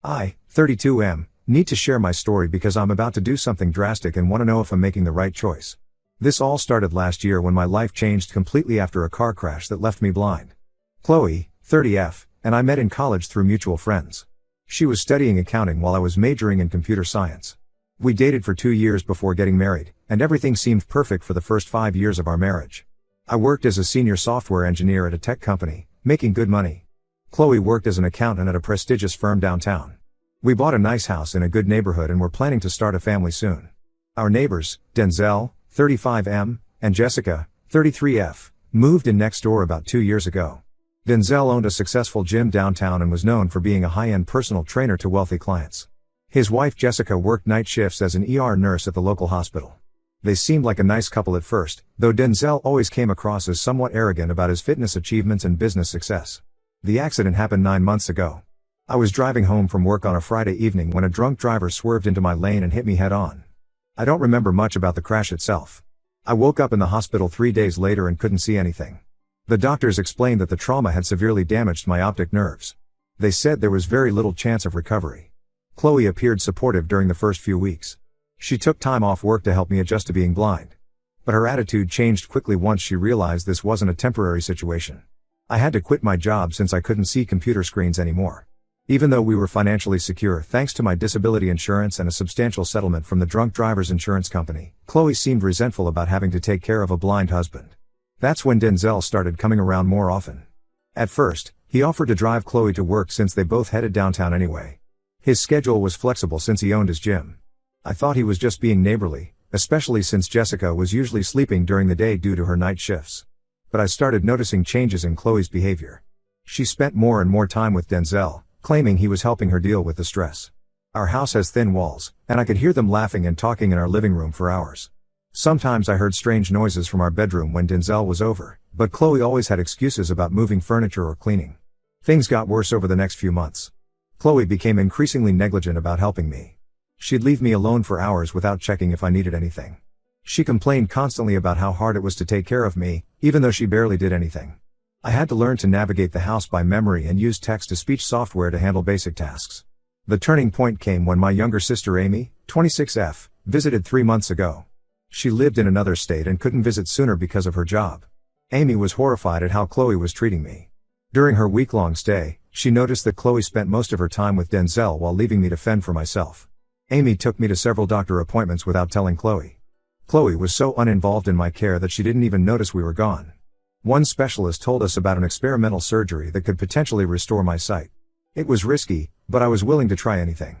I, 32M, need to share my story because I'm about to do something drastic and want to know if I'm making the right choice. This all started last year when my life changed completely after a car crash that left me blind. Chloe, 30F, and I met in college through mutual friends. She was studying accounting while I was majoring in computer science. We dated for 2 years before getting married, and everything seemed perfect for the first 5 years of our marriage. I worked as a senior software engineer at a tech company, making good money. Chloe worked as an accountant at a prestigious firm downtown. We bought a nice house in a good neighborhood and were planning to start a family soon. Our neighbors, Denzel, 35M, and Jessica, 33F, moved in next door about 2 years ago. Denzel owned a successful gym downtown and was known for being a high-end personal trainer to wealthy clients. His wife Jessica worked night shifts as an ER nurse at the local hospital. They seemed like a nice couple at first, though Denzel always came across as somewhat arrogant about his fitness achievements and business success. The accident happened 9 months ago. I was driving home from work on a Friday evening when a drunk driver swerved into my lane and hit me head on. I don't remember much about the crash itself. I woke up in the hospital 3 days later and couldn't see anything. The doctors explained that the trauma had severely damaged my optic nerves. They said there was very little chance of recovery. Chloe appeared supportive during the first few weeks. She took time off work to help me adjust to being blind. But her attitude changed quickly once she realized this wasn't a temporary situation. I had to quit my job since I couldn't see computer screens anymore. Even though we were financially secure thanks to my disability insurance and a substantial settlement from the drunk driver's insurance company, Chloe seemed resentful about having to take care of a blind husband. That's when Denzel started coming around more often. At first, he offered to drive Chloe to work since they both headed downtown anyway. His schedule was flexible since he owned his gym. I thought he was just being neighborly, especially since Jessica was usually sleeping during the day due to her night shifts. But I started noticing changes in Chloe's behavior. She spent more and more time with Denzel, claiming he was helping her deal with the stress. Our house has thin walls, and I could hear them laughing and talking in our living room for hours. Sometimes I heard strange noises from our bedroom when Denzel was over, but Chloe always had excuses about moving furniture or cleaning. Things got worse over the next few months. Chloe became increasingly negligent about helping me. She'd leave me alone for hours without checking if I needed anything. She complained constantly about how hard it was to take care of me, even though she barely did anything. I had to learn to navigate the house by memory and use text-to-speech software to handle basic tasks. The turning point came when my younger sister Amy, 26F, visited 3 months ago. She lived in another state and couldn't visit sooner because of her job. Amy was horrified at how Chloe was treating me. During her week-long stay, she noticed that Chloe spent most of her time with Denzel while leaving me to fend for myself. Amy took me to several doctor appointments without telling Chloe. Chloe was so uninvolved in my care that she didn't even notice we were gone. One specialist told us about an experimental surgery that could potentially restore my sight. It was risky, but I was willing to try anything.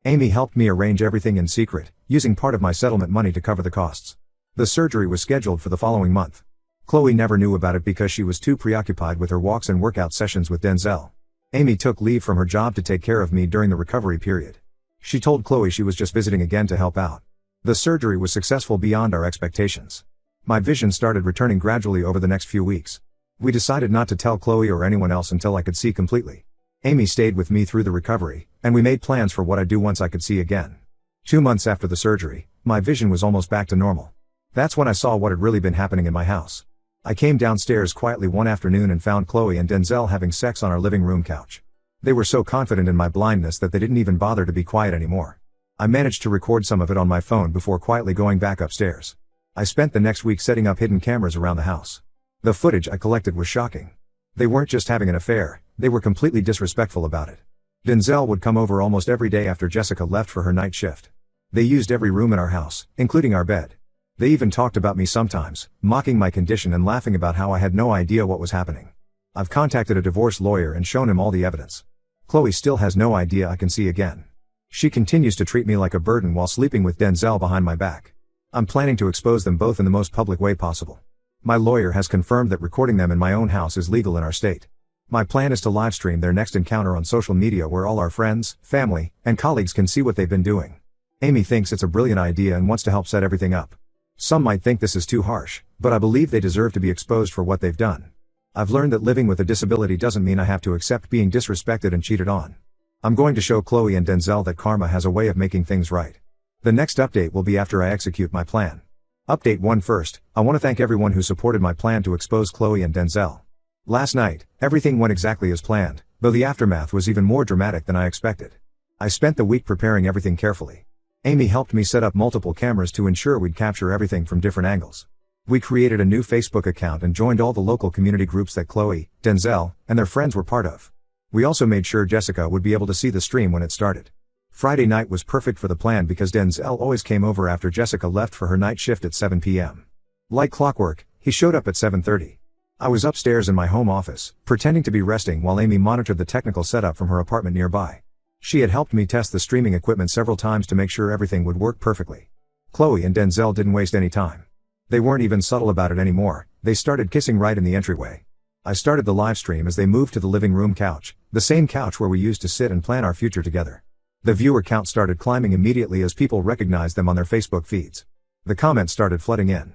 Amy helped me arrange everything in secret, using part of my settlement money to cover the costs. The surgery was scheduled for the following month. Chloe never knew about it because she was too preoccupied with her walks and workout sessions with Denzel. Amy took leave from her job to take care of me during the recovery period. She told Chloe she was just visiting again to help out. The surgery was successful beyond our expectations. My vision started returning gradually over the next few weeks. We decided not to tell Chloe or anyone else until I could see completely. Amy stayed with me through the recovery, and we made plans for what I'd do once I could see again. 2 months after the surgery, my vision was almost back to normal. That's when I saw what had really been happening in my house. I came downstairs quietly one afternoon and found Chloe and Denzel having sex on our living room couch. They were so confident in my blindness that they didn't even bother to be quiet anymore. I managed to record some of it on my phone before quietly going back upstairs. I spent the next week setting up hidden cameras around the house. The footage I collected was shocking. They weren't just having an affair, they were completely disrespectful about it. Denzel would come over almost every day after Jessica left for her night shift. They used every room in our house, including our bed. They even talked about me sometimes, mocking my condition and laughing about how I had no idea what was happening. I've contacted a divorce lawyer and shown him all the evidence. Chloe still has no idea I can see again. She continues to treat me like a burden while sleeping with Denzel behind my back. I'm planning to expose them both in the most public way possible. My lawyer has confirmed that recording them in my own house is legal in our state. My plan is to livestream their next encounter on social media where all our friends, family, and colleagues can see what they've been doing. Amy thinks it's a brilliant idea and wants to help set everything up. Some might think this is too harsh, but I believe they deserve to be exposed for what they've done. I've learned that living with a disability doesn't mean I have to accept being disrespected and cheated on. I'm going to show Chloe and Denzel that karma has a way of making things right. The next update will be after I execute my plan. Update 1 first, I want to thank everyone who supported my plan to expose Chloe and Denzel. Last night, everything went exactly as planned, though the aftermath was even more dramatic than I expected. I spent the week preparing everything carefully. Amy helped me set up multiple cameras to ensure we'd capture everything from different angles. We created a new Facebook account and joined all the local community groups that Chloe, Denzel, and their friends were part of. We also made sure Jessica would be able to see the stream when it started. Friday night was perfect for the plan because Denzel always came over after Jessica left for her night shift at 7 p.m. Like clockwork, he showed up at 7:30. I was upstairs in my home office, pretending to be resting while Amy monitored the technical setup from her apartment nearby. She had helped me test the streaming equipment several times to make sure everything would work perfectly. Chloe and Denzel didn't waste any time. They weren't even subtle about it anymore, they started kissing right in the entryway. I started the live stream as they moved to the living room couch, the same couch where we used to sit and plan our future together. The viewer count started climbing immediately as people recognized them on their Facebook feeds. The comments started flooding in.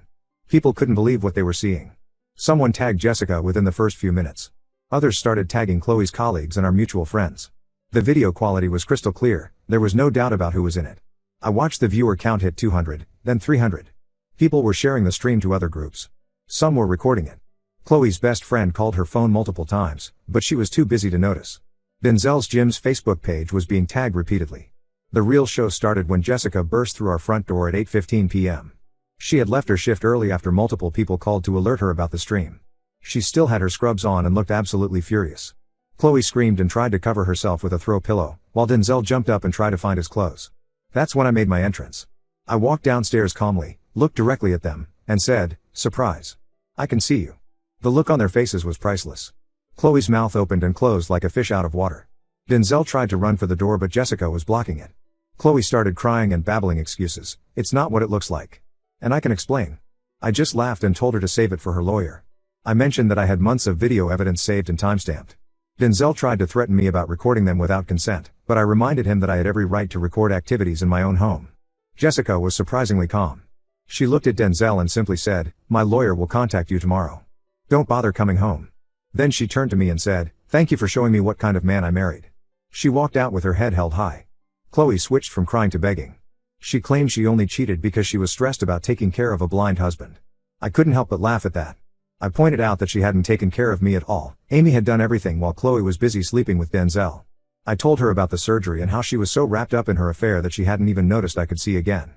People couldn't believe what they were seeing. Someone tagged Jessica within the first few minutes. Others started tagging Chloe's colleagues and our mutual friends. The video quality was crystal clear, there was no doubt about who was in it. I watched the viewer count hit 200, then 300. People were sharing the stream to other groups. Some were recording it. Chloe's best friend called her phone multiple times, but she was too busy to notice. Denzel's gym's Facebook page was being tagged repeatedly. The real show started when Jessica burst through our front door at 8:15 p.m. She had left her shift early after multiple people called to alert her about the stream. She still had her scrubs on and looked absolutely furious. Chloe screamed and tried to cover herself with a throw pillow, while Denzel jumped up and tried to find his clothes. That's when I made my entrance. I walked downstairs calmly, looked directly at them, and said, "Surprise. I can see you." The look on their faces was priceless. Chloe's mouth opened and closed like a fish out of water. Denzel tried to run for the door but Jessica was blocking it. Chloe started crying and babbling excuses. "It's not what it looks like. And I can explain." I just laughed and told her to save it for her lawyer. I mentioned that I had months of video evidence saved and timestamped. Denzel tried to threaten me about recording them without consent, but I reminded him that I had every right to record activities in my own home. Jessica was surprisingly calm. She looked at Denzel and simply said, "My lawyer will contact you tomorrow. Don't bother coming home." Then she turned to me and said, "Thank you for showing me what kind of man I married." She walked out with her head held high. Chloe switched from crying to begging. She claimed she only cheated because she was stressed about taking care of a blind husband. I couldn't help but laugh at that. I pointed out that she hadn't taken care of me at all. Amy had done everything while Chloe was busy sleeping with Denzel. I told her about the surgery and how she was so wrapped up in her affair that she hadn't even noticed I could see again.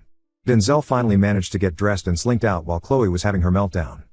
Denzel finally managed to get dressed and slinked out while Chloe was having her meltdown.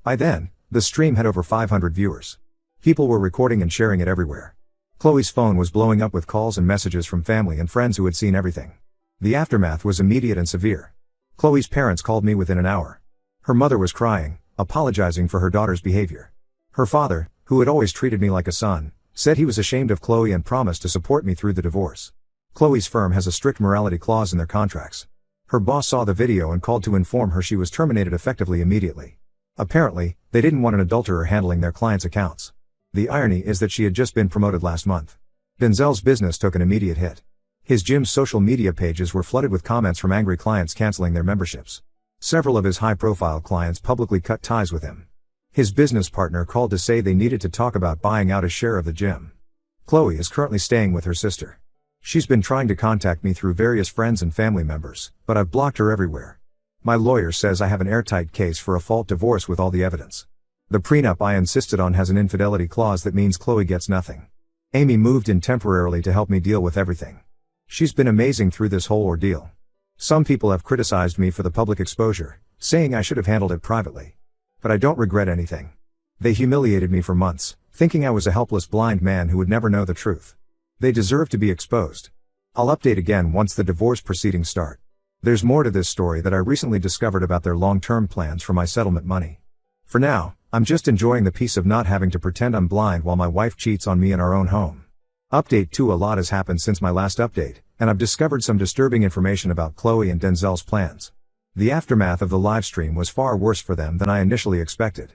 By then, the stream had over 500 viewers. People were recording and sharing it everywhere. Chloe's phone was blowing up with calls and messages from family and friends who had seen everything. The aftermath was immediate and severe. Chloe's parents called me within an hour. Her mother was crying, apologizing for her daughter's behavior. Her father, who had always treated me like a son, said he was ashamed of Chloe and promised to support me through the divorce. Chloe's firm has a strict morality clause in their contracts. Her boss saw the video and called to inform her she was terminated effectively immediately. Apparently, they didn't want an adulterer handling their clients' accounts. The irony is that she had just been promoted last month. Denzel's business took an immediate hit. His gym's social media pages were flooded with comments from angry clients canceling their memberships. Several of his high-profile clients publicly cut ties with him. His business partner called to say they needed to talk about buying out a share of the gym. Chloe is currently staying with her sister. She's been trying to contact me through various friends and family members, but I've blocked her everywhere. My lawyer says I have an airtight case for a fault divorce with all the evidence. The prenup I insisted on has an infidelity clause that means Chloe gets nothing. Amy moved in temporarily to help me deal with everything. She's been amazing through this whole ordeal. Some people have criticized me for the public exposure, saying I should have handled it privately. But I don't regret anything. They humiliated me for months, thinking I was a helpless blind man who would never know the truth. They deserve to be exposed. I'll update again once the divorce proceedings start. There's more to this story that I recently discovered about their long-term plans for my settlement money. For now, I'm just enjoying the peace of not having to pretend I'm blind while my wife cheats on me in our own home. Update 2: A lot has happened since my last update, and I've discovered some disturbing information about Chloe and Denzel's plans. The aftermath of the livestream was far worse for them than I initially expected.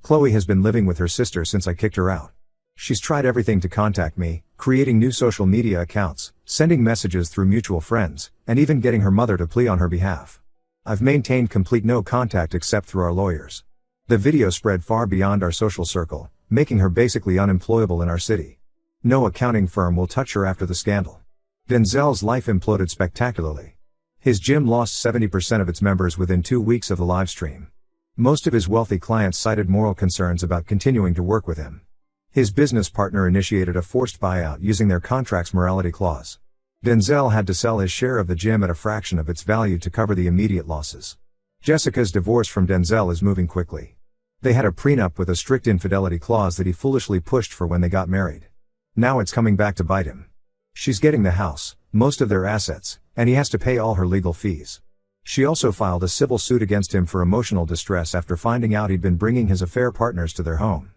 Chloe has been living with her sister since I kicked her out. She's tried everything to contact me, creating new social media accounts, sending messages through mutual friends, and even getting her mother to plea on her behalf. I've maintained complete no contact except through our lawyers. The video spread far beyond our social circle, making her basically unemployable in our city. No accounting firm will touch her after the scandal. Denzel's life imploded spectacularly. His gym lost 70% of its members within 2 weeks of the livestream. Most of his wealthy clients cited moral concerns about continuing to work with him. His business partner initiated a forced buyout using their contract's morality clause. Denzel had to sell his share of the gym at a fraction of its value to cover the immediate losses. Jessica's divorce from Denzel is moving quickly. They had a prenup with a strict infidelity clause that he foolishly pushed for when they got married. Now it's coming back to bite him. She's getting the house, most of their assets, and he has to pay all her legal fees. She also filed a civil suit against him for emotional distress after finding out he'd been bringing his affair partners to their home.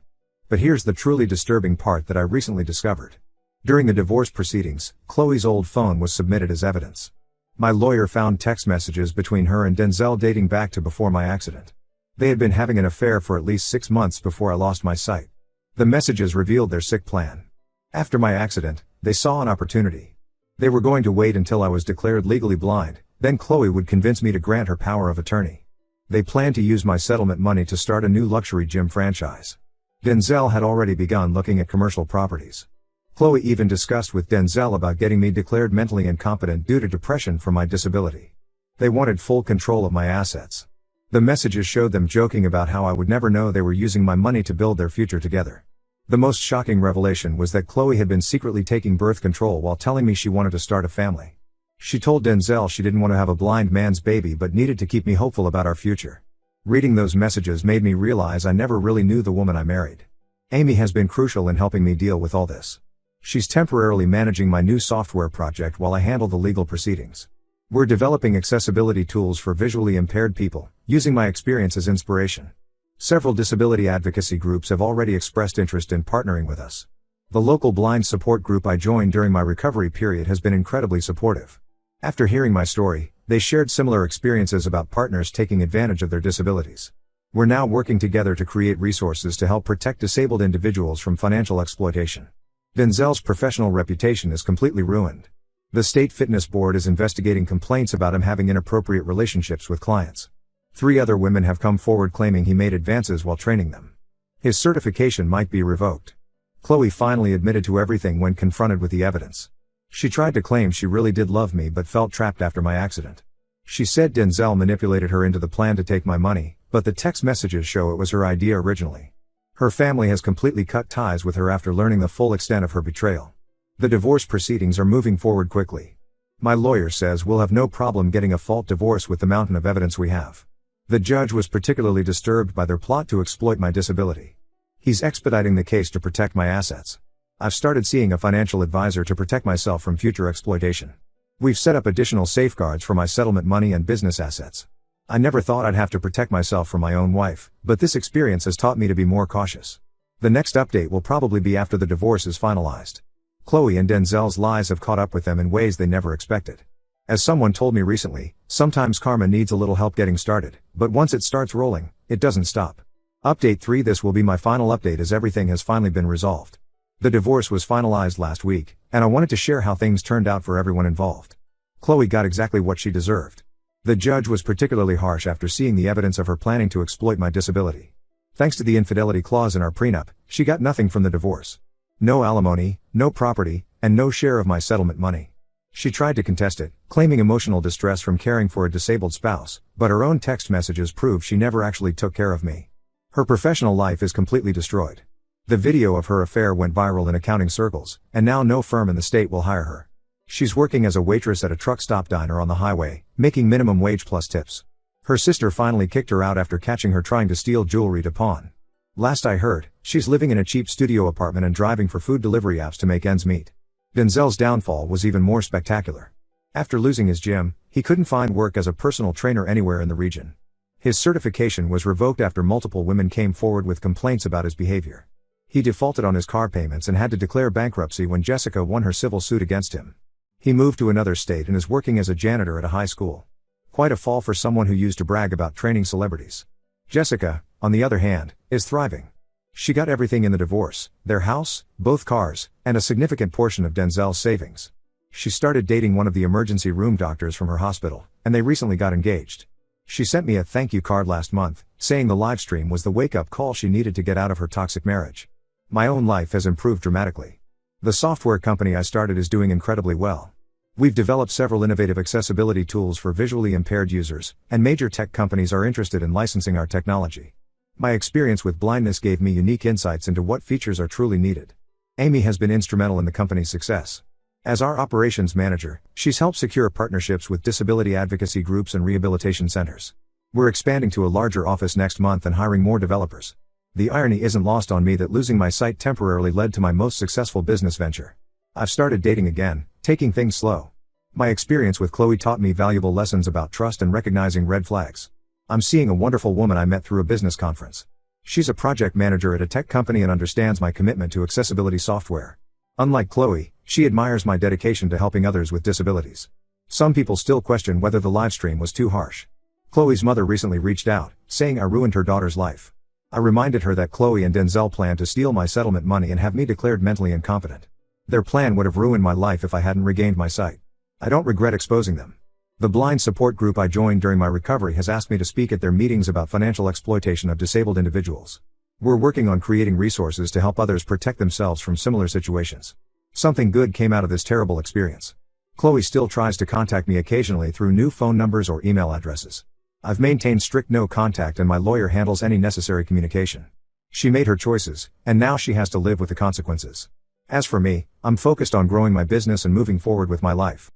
But here's the truly disturbing part that I recently discovered. During the divorce proceedings, Chloe's old phone was submitted as evidence. My lawyer found text messages between her and Denzel dating back to before my accident. They had been having an affair for at least 6 months before I lost my sight. The messages revealed their sick plan. After my accident, they saw an opportunity. They were going to wait until I was declared legally blind, then Chloe would convince me to grant her power of attorney. They planned to use my settlement money to start a new luxury gym franchise. Denzel had already begun looking at commercial properties. Chloe even discussed with Denzel about getting me declared mentally incompetent due to depression from my disability. They wanted full control of my assets. The messages showed them joking about how I would never know they were using my money to build their future together. The most shocking revelation was that Chloe had been secretly taking birth control while telling me she wanted to start a family. She told Denzel she didn't want to have a blind man's baby but needed to keep me hopeful about our future. Reading those messages made me realize I never really knew the woman I married. Amy has been crucial in helping me deal with all this. She's temporarily managing my new software project while I handle the legal proceedings. We're developing accessibility tools for visually impaired people, using my experience as inspiration. Several disability advocacy groups have already expressed interest in partnering with us. The local blind support group I joined during my recovery period has been incredibly supportive. After hearing my story, they shared similar experiences about partners taking advantage of their disabilities. We're now working together to create resources to help protect disabled individuals from financial exploitation. Denzel's professional reputation is completely ruined. The state fitness board is investigating complaints about him having inappropriate relationships with clients. 3 other women have come forward claiming he made advances while training them. His certification might be revoked. Chloe finally admitted to everything when confronted with the evidence. She tried to claim she really did love me but felt trapped after my accident. She said Denzel manipulated her into the plan to take my money, but the text messages show it was her idea originally. Her family has completely cut ties with her after learning the full extent of her betrayal. The divorce proceedings are moving forward quickly. My lawyer says we'll have no problem getting a fault divorce with the mountain of evidence we have. The judge was particularly disturbed by their plot to exploit my disability. He's expediting the case to protect my assets. I've started seeing a financial advisor to protect myself from future exploitation. We've set up additional safeguards for my settlement money and business assets. I never thought I'd have to protect myself from my own wife, but this experience has taught me to be more cautious. The next update will probably be after the divorce is finalized. Chloe and Denzel's lies have caught up with them in ways they never expected. As someone told me recently, sometimes karma needs a little help getting started, but once it starts rolling, it doesn't stop. Update 3: This will be my final update as everything has finally been resolved. The divorce was finalized last week, and I wanted to share how things turned out for everyone involved. Chloe got exactly what she deserved. The judge was particularly harsh after seeing the evidence of her planning to exploit my disability. Thanks to the infidelity clause in our prenup, she got nothing from the divorce. No alimony, no property, and no share of my settlement money. She tried to contest it, claiming emotional distress from caring for a disabled spouse, but her own text messages prove she never actually took care of me. Her professional life is completely destroyed. The video of her affair went viral in accounting circles, and now no firm in the state will hire her. She's working as a waitress at a truck stop diner on the highway, making minimum wage plus tips. Her sister finally kicked her out after catching her trying to steal jewelry to pawn. Last I heard, she's living in a cheap studio apartment and driving for food delivery apps to make ends meet. Denzel's downfall was even more spectacular. After losing his gym, he couldn't find work as a personal trainer anywhere in the region. His certification was revoked after multiple women came forward with complaints about his behavior. He defaulted on his car payments and had to declare bankruptcy when Jessica won her civil suit against him. He moved to another state and is working as a janitor at a high school. Quite a fall for someone who used to brag about training celebrities. Jessica, on the other hand, is thriving. She got everything in the divorce: their house, both cars, and a significant portion of Denzel's savings. She started dating one of the emergency room doctors from her hospital, and they recently got engaged. She sent me a thank you card last month, saying the livestream was the wake-up call she needed to get out of her toxic marriage. My own life has improved dramatically. The software company I started is doing incredibly well. We've developed several innovative accessibility tools for visually impaired users, and major tech companies are interested in licensing our technology. My experience with blindness gave me unique insights into what features are truly needed. Amy has been instrumental in the company's success. As our operations manager, she's helped secure partnerships with disability advocacy groups and rehabilitation centers. We're expanding to a larger office next month and hiring more developers. The irony isn't lost on me that losing my sight temporarily led to my most successful business venture. I've started dating again, taking things slow. My experience with Chloe taught me valuable lessons about trust and recognizing red flags. I'm seeing a wonderful woman I met through a business conference. She's a project manager at a tech company and understands my commitment to accessibility software. Unlike Chloe, she admires my dedication to helping others with disabilities. Some people still question whether the livestream was too harsh. Chloe's mother recently reached out, saying I ruined her daughter's life. I reminded her that Chloe and Denzel plan to steal my settlement money and have me declared mentally incompetent. Their plan would have ruined my life if I hadn't regained my sight. I don't regret exposing them. The blind support group I joined during my recovery has asked me to speak at their meetings about financial exploitation of disabled individuals. We're working on creating resources to help others protect themselves from similar situations. Something good came out of this terrible experience. Chloe still tries to contact me occasionally through new phone numbers or email addresses. I've maintained strict no contact and my lawyer handles any necessary communication. She made her choices, and now she has to live with the consequences. As for me, I'm focused on growing my business and moving forward with my life.